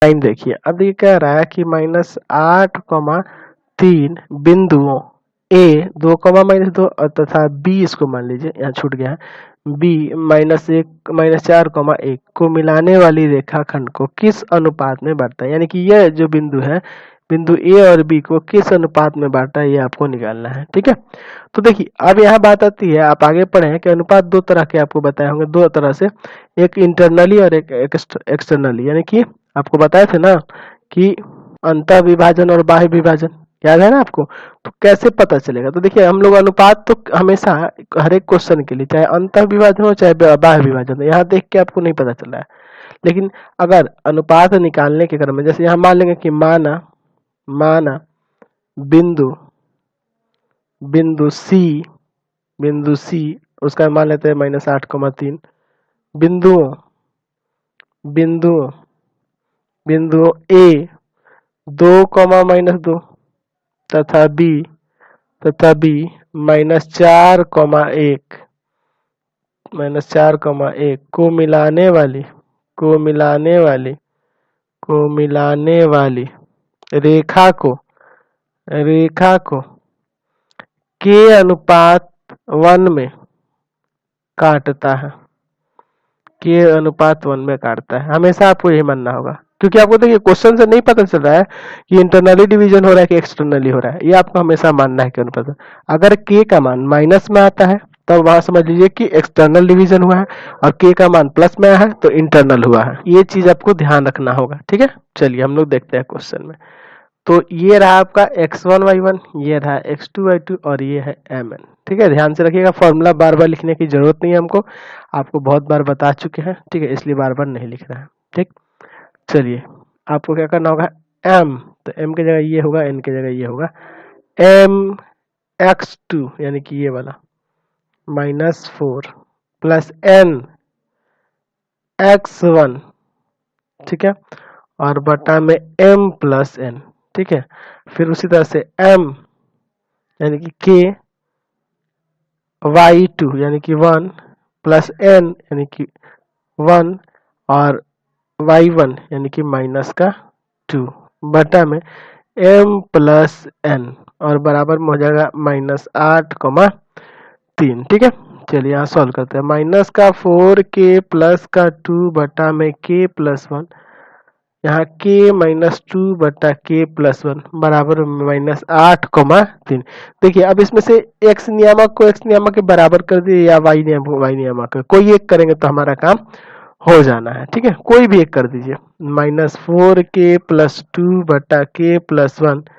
9 देखिए, अब देखिए कह रहा है कि -8,3 बिंदुओं A 2,-2 तथा B, इसको मान लीजिए यहाँ छूट गया है, B -1 -4,1 को मिलाने वाली रेखाखंड को किस अनुपात में बांटता है, यानी कि यह जो बिंदु है, बिंदु A और B को किस अनुपात में बांटा है, ये आपको निकालना है। ठीक है, तो देखिए अब यहाँ बात आती है, आप आगे पढ़े हैं कि अनुपात दो तरह के आपको बताए होंगे, दो तरह से, एक इंटरनली और एक एक्सटर्नली, यानी कि आपको बताए थे ना कि अंतः विभाजन और बाह्य विभाजन, याद है ना आपको। तो कैसे पता चलेगा, तो देखिए हम लोग अनुपात तो हमेशा हर एक क्वेश्चन के लिए, चाहे अंतः विभाजन हो चाहे बाह्य विभाजन हो, यहाँ देख के आपको नहीं पता चल रहा है, लेकिन अगर अनुपात निकालने के क्रम में, जैसे यहाँ मान लेंगे कि माना बिंदु C, उसका मान लेते हैं -8,3 बिंदुओं A 2,-2 तथा B -4,1 को मिलाने वाली रेखा को के अनुपात 1 में काटता है, हमेशा आपको यही मानना होगा, क्योंकि आपको देखिए क्वेश्चन से नहीं पता चल रहा है कि इंटरनली डिवीजन हो रहा है कि एक्सटर्नली हो रहा है, ये आपको हमेशा मानना है कि अनुपात। अगर के का मान माइनस में आता है तब वहां समझ लीजिए कि एक्सटर्नल डिवीजन हुआ है, और के का मान प्लस में आया है तो इंटरनल हुआ है, ये चीज आपको ध्यान रखना होगा। ठीक है, चलिए हम लोग देखते हैं क्वेश्चन में। तो ये रहा आपका x1 y1, ये रहा x2 y2, और ये है mn। ठीक है, ध्यान से रखिएगा, फॉर्मूला बार बार लिखने की जरूरत नहीं है हमको, आपको बहुत बार बता चुके हैं। ठीक है, इसलिए बार बार नहीं लिख रहा है। ठीक, चलिए आपको क्या करना होगा, m, तो m की जगह ये होगा, n की जगह ये होगा, m x2 यानी कि ये वाला -4 प्लस n x1, ठीक है, और बटा में m प्लस n। ठीक है, फिर उसी तरह से m यानी कि k y2 यानी कि 1 प्लस n यानी कि 1 और y1 यानी कि -2 बटा में m प्लस n, और बराबर में हो जाएगा -8,3। ठीक है, चलिए यहाँ सॉल्व करते हैं। -4k प्लस का 2 बटा में k प्लस 1, यहाँ k -2 बटा k प्लस 1 बराबर -8,3। देखिए अब इसमें से x नियामक को x नियामक के बराबर कर दिए, या y नियामक कोई एक करेंगे तो हमारा काम हो जाना है। ठीक है, कोई भी एक कर दीजिए, -4k प्लस 2 बटा k प्लस 1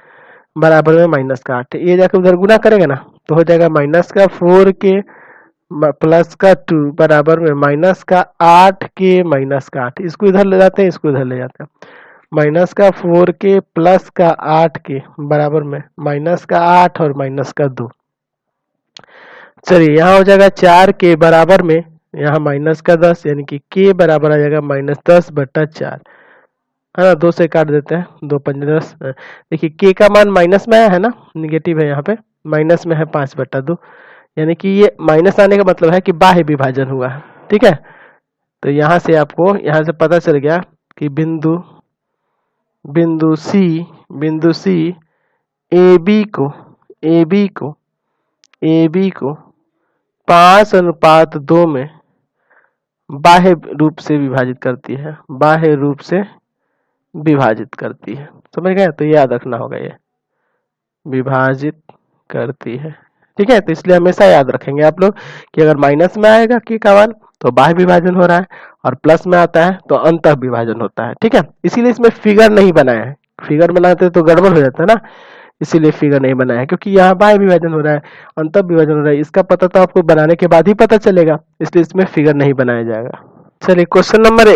बराबर में -8, ये जाकर उधर गुना करेंगे ना तो हो जाएगा -4k प्लस का 2 बराबर में -8k -8, इसको इधर ले जाते हैं, इसको इधर ले जाते हैं, -4k प्लस का 8k बराबर में -8 और -2। चलिए यहाँ हो जाएगा 4k बराबर में यहाँ -10, यानी कि k बराबर आ जाएगा -10 बटा 4, है ना, 2 से काट देते हैं, 2 5 10। देखिए k का मान माइनस में आया है ना, निगेटिव है, यहाँ पे माइनस में है 5 बटा 2, यानी कि ये माइनस आने का मतलब है कि बाह्य विभाजन हुआ है। ठीक है, तो यहाँ से आपको यहाँ से पता चल गया कि बिंदु सी AB को 5:2 में बाह्य रूप से विभाजित करती है, समझ गए, तो याद रखना होगा, ये विभाजित करती है। ठीक है, तो इसलिए हमेशा याद रखेंगे आप लोग कि अगर माइनस में आएगा के का मान तो बाह्य विभाजन हो रहा है, और प्लस में आता है तो अंतः विभाजन होता है। ठीक है, इसीलिए इसमें फिगर नहीं बनाया है, फिगर बनाते तो गड़बड़ हो जाता है ना, इसीलिए फिगर नहीं बनाया है, क्योंकि यहाँ बाह्य विभाजन हो रहा है, अंतः विभाजन हो रहा है, इसका पता तो आपको बनाने के बाद ही पता चलेगा, इसलिए इसमें फिगर नहीं बनाया जाएगा। चलिए क्वेश्चन नंबर